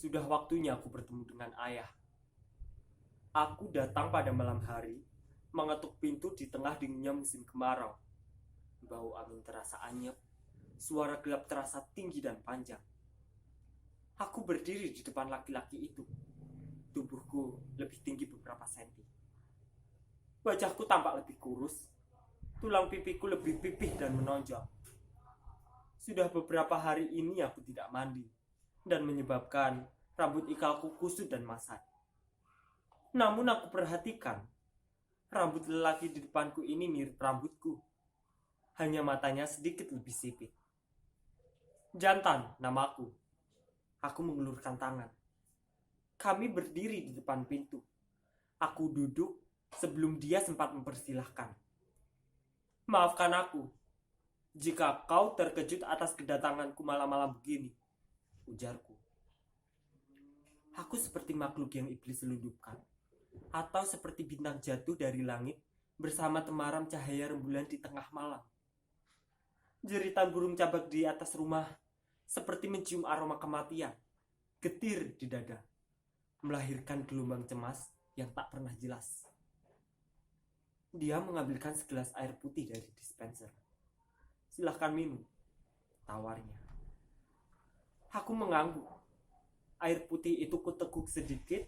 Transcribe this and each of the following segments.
Sudah waktunya aku bertemu dengan ayah. Aku datang pada malam hari, mengetuk pintu di tengah dinginnya musim kemarau. Bau angin terasa anyep, suara gelap terasa tinggi dan panjang. Aku berdiri di depan laki-laki itu. Tubuhku lebih tinggi beberapa senti. Wajahku tampak lebih kurus, tulang pipiku lebih pipih dan menonjol. Sudah beberapa hari ini aku tidak mandi, dan menyebabkan rambut ikalku kusut dan masat. Namun aku perhatikan, rambut lelaki di depanku ini mirip rambutku. Hanya matanya sedikit lebih sipit. Jantan, namaku. Aku mengulurkan tangan. Kami berdiri di depan pintu. Aku duduk sebelum dia sempat mempersilahkan. Maafkan aku, jika kau terkejut atas kedatanganku malam-malam begini, ujarku. Aku seperti makhluk yang iblis selundupkan, atau seperti bintang jatuh dari langit bersama temaram cahaya rembulan di tengah malam. Jeritan burung cabak di atas rumah seperti mencium aroma kematian, getir di dada, melahirkan gelombang cemas yang tak pernah jelas. Dia mengambilkan segelas air putih dari dispenser. Silahkan minum, tawarnya. Aku mengangguk. Air putih itu kuteguk sedikit,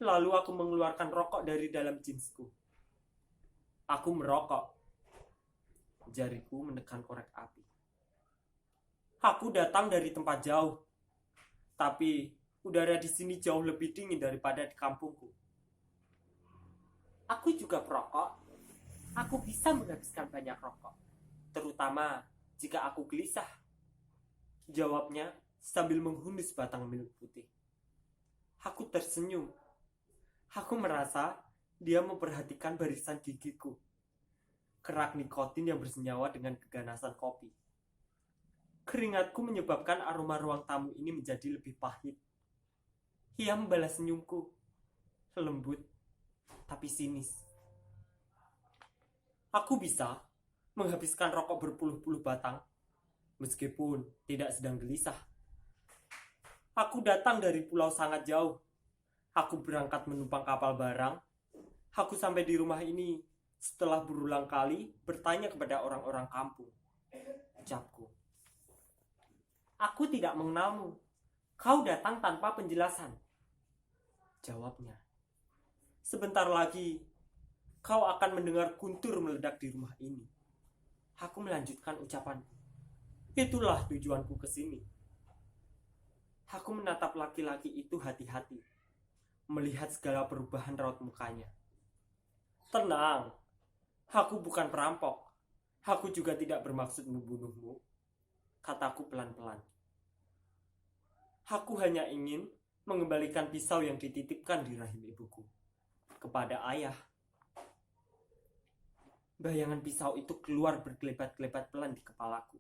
lalu aku mengeluarkan rokok dari dalam jeansku. Aku merokok. Jariku menekan korek api. Aku datang dari tempat jauh, tapi udara di sini jauh lebih dingin daripada di kampungku. Aku juga perokok. Aku bisa menghabiskan banyak rokok, terutama jika aku gelisah. Jawabnya sambil menghunus batang milik putih. Aku tersenyum. Aku merasa dia memperhatikan barisan gigiku. Kerak nikotin yang bersenyawa dengan keganasan kopi. Keringatku menyebabkan aroma ruang tamu ini menjadi lebih pahit. Ia membalas senyumku. Lembut, tapi sinis. Aku bisa menghabiskan rokok berpuluh-puluh batang, meskipun tidak sedang gelisah. Aku datang dari pulau sangat jauh. Aku berangkat menumpang kapal barang. Aku sampai di rumah ini setelah berulang kali bertanya kepada orang-orang kampung. Ucapku. Aku tidak mengenalmu. Kau datang tanpa penjelasan. Jawabnya. Sebentar lagi, kau akan mendengar guntur meledak di rumah ini. Aku melanjutkan ucapanku. Itulah tujuanku ke sini. Aku menatap laki-laki itu hati-hati, melihat segala perubahan raut mukanya. Tenang, aku bukan perampok. Aku juga tidak bermaksud membunuhmu, kataku pelan-pelan. Aku hanya ingin mengembalikan pisau yang dititipkan di rahim ibuku kepada ayah. Bayangan pisau itu keluar berkelebat-kelebat pelan di kepalaku.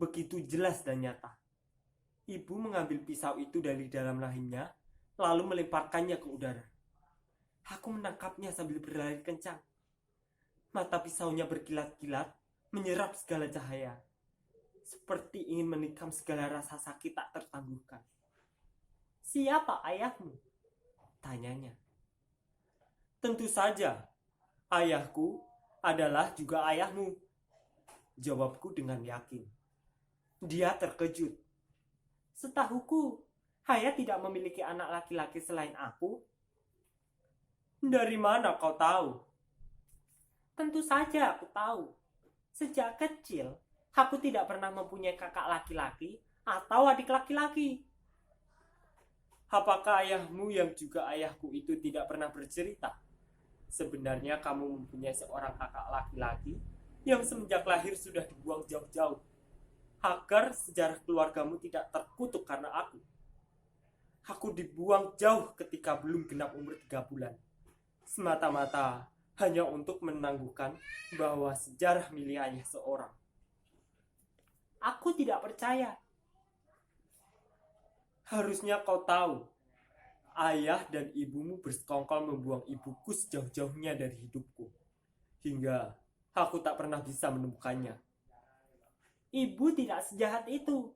Begitu jelas dan nyata. Ibu mengambil pisau itu dari dalam rahimnya, lalu melemparkannya ke udara. Aku menangkapnya sambil berlari kencang. Mata pisaunya berkilat-kilat, menyerap segala cahaya. Seperti ingin menikam segala rasa sakit tak tertangguhkan. Siapa ayahmu? Tanyanya. Tentu saja, ayahku adalah juga ayahmu. Jawabku dengan yakin. Dia terkejut. Setahuku, ayah tidak memiliki anak laki-laki selain aku. Dari mana kau tahu? Tentu saja aku tahu. Sejak kecil, aku tidak pernah mempunyai kakak laki-laki atau adik laki-laki. Apakah ayahmu yang juga ayahku itu tidak pernah bercerita? Sebenarnya kamu mempunyai seorang kakak laki-laki yang semenjak lahir sudah dibuang jauh-jauh, agar sejarah keluargamu tidak terkutuk karena aku. Aku dibuang jauh ketika belum genap umur 3 bulan. Semata-mata hanya untuk menangguhkan bahwa sejarah milik ayah seorang. Aku tidak percaya. Harusnya kau tahu, ayah dan ibumu bersekongkol membuang ibuku sejauh-jauhnya dari hidupku. Hingga aku tak pernah bisa menemukannya. Ibu tidak sejahat itu.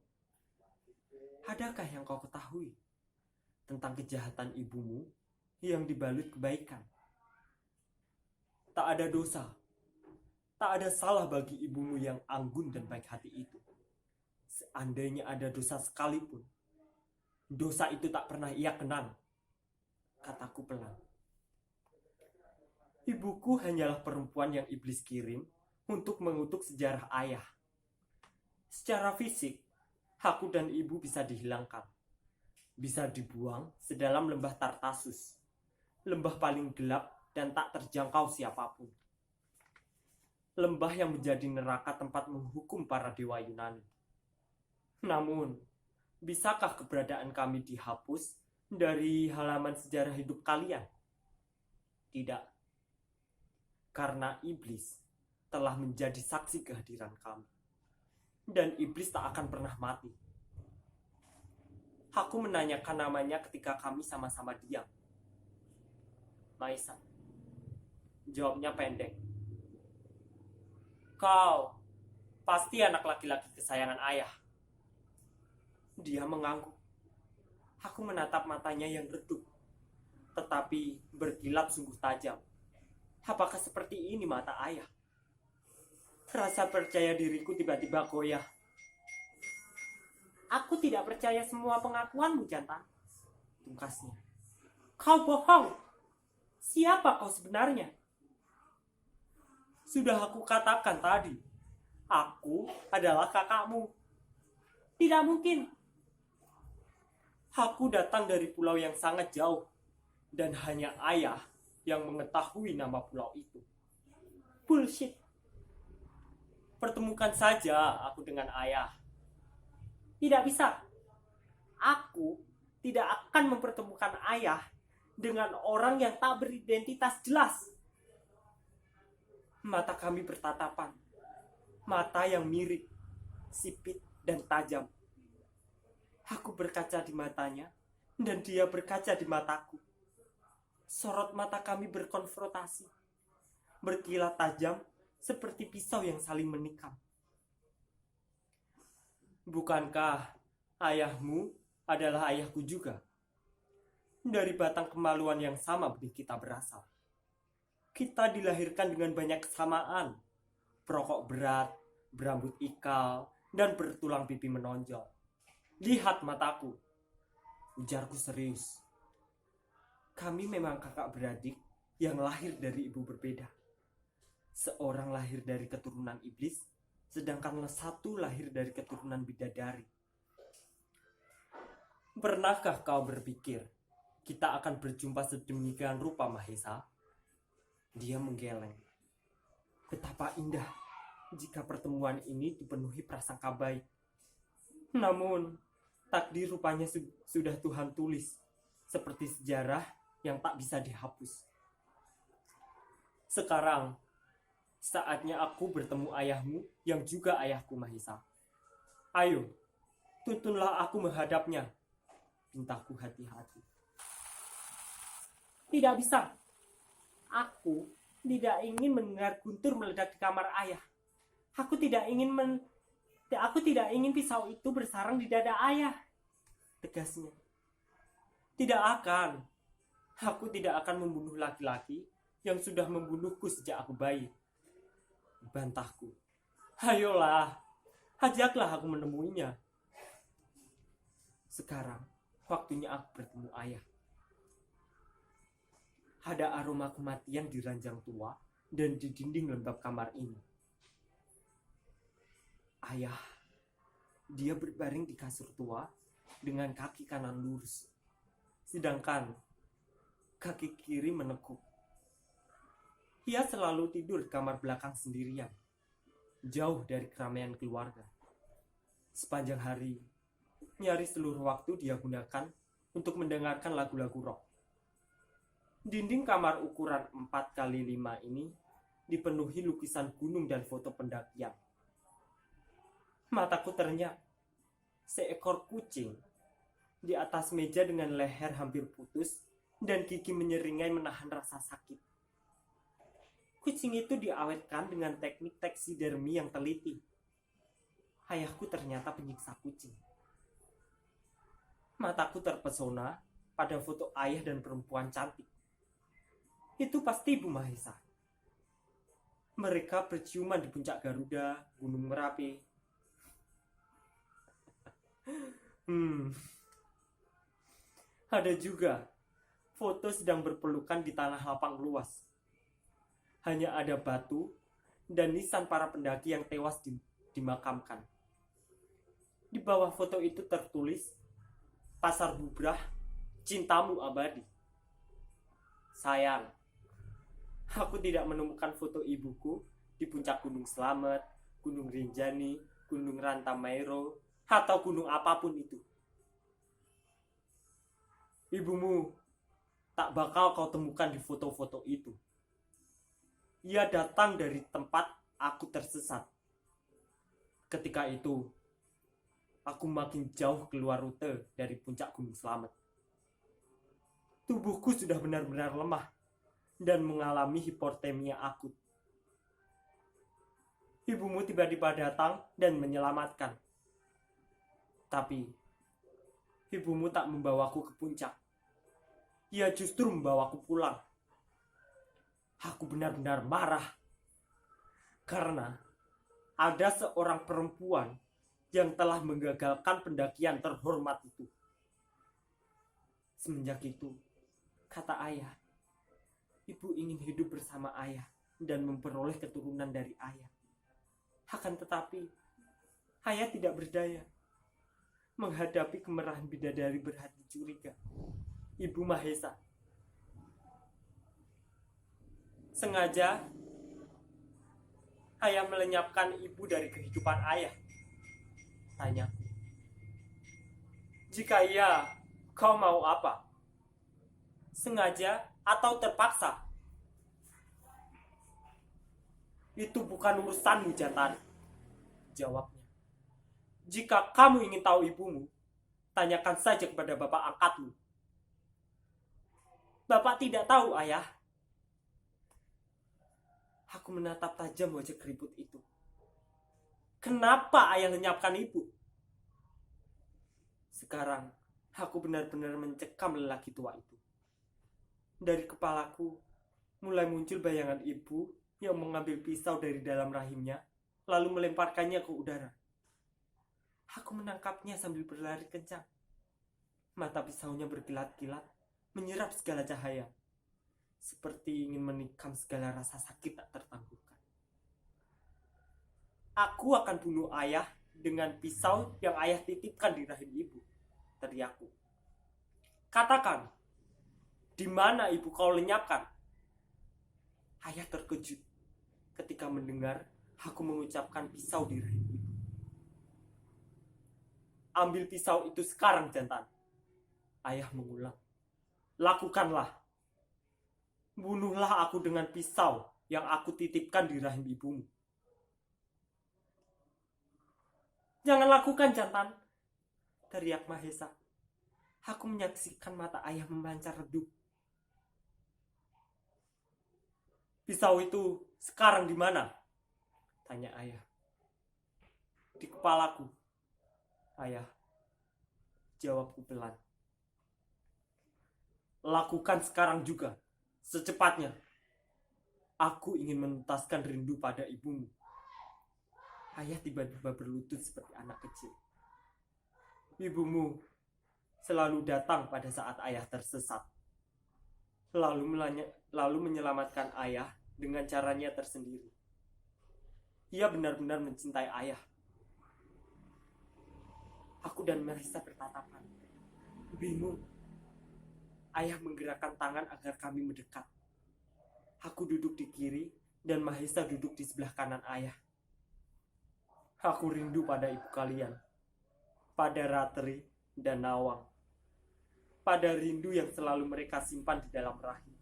Adakah yang kau ketahui? tentang kejahatan ibumu yang dibalut kebaikan. Tak ada dosa, tak ada salah bagi ibumu yang anggun dan baik hati itu. Seandainya ada dosa sekalipun, dosa itu tak pernah ia kenang, kataku pelan. Ibuku hanyalah perempuan yang iblis kirim untuk mengutuk sejarah ayah. Secara fisik, aku dan ibu bisa dihilangkan. Bisa dibuang sedalam lembah Tartasus, lembah paling gelap dan tak terjangkau siapapun. Lembah yang menjadi neraka tempat menghukum para dewa Yunani. Namun, bisakah keberadaan kami dihapus dari halaman sejarah hidup kalian? Tidak. Karena iblis telah menjadi saksi kehadiran kami. Dan iblis tak akan pernah mati. Aku menanyakan namanya ketika kami sama-sama diam. Maisa. Jawabnya pendek. Kau pasti anak laki-laki kesayangan ayah. Dia mengangguk. Aku menatap matanya yang redup, tetapi berkilat sungguh tajam. Apakah seperti ini mata ayah? Rasa percaya diriku tiba-tiba goyah. Aku tidak percaya semua pengakuanmu, jantan. Tungkasnya. Kau bohong. Siapa kau sebenarnya? Sudah aku katakan tadi. Aku adalah kakakmu. Tidak mungkin. Aku datang dari pulau yang sangat jauh. Dan hanya ayah yang mengetahui nama pulau itu. Bullshit. Pertemukan saja aku dengan ayah. Tidak bisa. Aku tidak akan mempertemukan ayah dengan orang yang tak beridentitas jelas. Mata kami bertatapan. Mata yang mirip, sipit dan tajam. Aku berkaca di matanya dan dia berkaca di mataku. Sorot mata kami berkonfrontasi. Berkilat tajam seperti pisau yang saling menikam. Bukankah ayahmu adalah ayahku juga? Dari batang kemaluan yang sama benih kita berasal. Kita dilahirkan dengan banyak kesamaan. Perokok berat, berambut ikal, dan bertulang pipi menonjol. Lihat mataku. Ujarku serius. Kami memang kakak beradik yang lahir dari ibu berbeda. Seorang lahir dari keturunan iblis, sedangkan satu lahir dari keturunan bidadari. Pernahkah kau berpikir kita akan berjumpa sedemikian rupa, Mahesa? Dia menggeleng. Betapa indah jika pertemuan ini dipenuhi prasangka baik. Namun, takdir rupanya sudah Tuhan tulis, seperti sejarah yang tak bisa dihapus. Sekarang, saatnya aku bertemu ayahmu yang juga ayahku, Mahesa. Ayo, tuntunlah aku menghadapnya. Pintaku hati-hati. Tidak bisa. Aku tidak ingin mendengar guntur meledak di kamar ayah. Aku tidak ingin pisau itu bersarang di dada ayah. Tegasnya. Tidak akan. Aku tidak akan membunuh laki-laki yang sudah membunuhku sejak aku bayi. Bantahku. Ayolah, ajaklah aku menemuinya. Sekarang, waktunya aku bertemu ayah. Ada aroma kematian di ranjang tua dan di dinding lembab kamar ini. Ayah, dia berbaring di kasur tua dengan kaki kanan lurus. Sedangkan kaki kiri menekuk. Ia selalu tidur di kamar belakang sendirian, jauh dari keramaian keluarga. Sepanjang hari, nyaris seluruh waktu dia gunakan untuk mendengarkan lagu-lagu rock. Dinding kamar ukuran 4x5 ini dipenuhi lukisan gunung dan foto pendakian. Mataku ternyap. Seekor kucing di atas meja dengan leher hampir putus dan gigi menyeringai menahan rasa sakit. Kucing itu diawetkan dengan teknik taksidermi yang teliti. Ayahku ternyata penyiksa kucing. Mataku terpesona pada foto ayah dan perempuan cantik. Itu pasti Ibu Mahesa. Mereka berciuman di puncak Garuda, Gunung Merapi. Ada juga foto sedang berpelukan di tanah lapang luas. Hanya ada batu dan nisan para pendaki yang tewas dimakamkan. Di bawah foto itu tertulis, Pasar Bubrah, cintamu abadi. Sayang, aku tidak menemukan foto ibuku di puncak Gunung Slamet, Gunung Rinjani, Gunung Rantamairo, atau gunung apapun itu. Ibumu tak bakal kau temukan di foto-foto itu. Ia datang dari tempat aku tersesat. Ketika itu, aku makin jauh keluar rute dari puncak Gunung Slamet. Tubuhku sudah benar-benar lemah dan mengalami hipotermia akut. Ibumu tiba-tiba datang dan menyelamatkan. Tapi, ibumu tak membawaku ke puncak. Ia justru membawaku pulang. Aku benar-benar marah. Karena ada seorang perempuan yang telah menggagalkan pendakian terhormat itu. Semenjak itu, kata ayah, ibu ingin hidup bersama ayah dan memperoleh keturunan dari ayah. Akan tetapi, ayah tidak berdaya menghadapi kemerahan bidadari berhati curiga, Ibu Mahesa. Sengaja, ayah melenyapkan ibu dari kehidupan ayah. Tanyaku. Jika iya, kau mau apa? Sengaja atau terpaksa? Itu bukan urusanmu, jantan. Jawabnya. Jika kamu ingin tahu ibumu, tanyakan saja kepada bapak angkatmu. Bapak tidak tahu, ayah. Aku menatap tajam wajah keriput itu. Kenapa ayah lenyapkan ibu? Sekarang, aku benar-benar mencekam lelaki tua itu. Dari kepalaku, mulai muncul bayangan ibu yang mengambil pisau dari dalam rahimnya, lalu melemparkannya ke udara. Aku menangkapnya sambil berlari kencang. Mata pisaunya berkilat-kilat, menyerap segala cahaya. Seperti ingin menikam segala rasa sakit tak tertangguhkan. Aku akan bunuh ayah dengan pisau yang ayah titipkan di rahim ibu, teriakku. Katakan, di mana ibu kau lenyapkan? Ayah terkejut ketika mendengar aku mengucapkan pisau di rahim ibu. Ambil pisau itu sekarang, jantan. Ayah mengulang. Lakukanlah. Bunuhlah aku dengan pisau yang aku titipkan di rahim ibumu. Jangan lakukan, jantan, teriak Mahesa. Aku menyaksikan mata ayah memancar redup. Pisau itu sekarang di mana? Tanya ayah. Di kepalaku. Ayah, jawabku pelan. Lakukan sekarang juga, secepatnya. Aku ingin menuntaskan rindu pada ibumu. Ayah tiba-tiba berlutut seperti anak kecil. Ibumu selalu datang pada saat ayah tersesat. Lalu menyelamatkan ayah dengan caranya tersendiri. Ia benar-benar mencintai ayah. Aku dan Mahesa bertatapan. Bingung. Ayah menggerakkan tangan agar kami mendekat. Aku duduk di kiri dan Mahesa duduk di sebelah kanan ayah. Aku rindu pada ibu kalian. Pada Ratri dan Nawang. Pada rindu yang selalu mereka simpan di dalam rahim.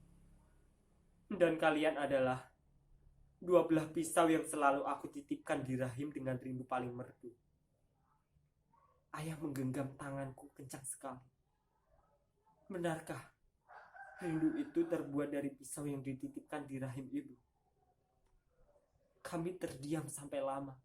Dan kalian adalah dua belah pisau yang selalu aku titipkan di rahim dengan rindu paling merdu. Ayah menggenggam tanganku kencang sekali. Benarkah rindu itu terbuat dari pisau yang dititipkan di rahim ibu? Kami terdiam sampai lama.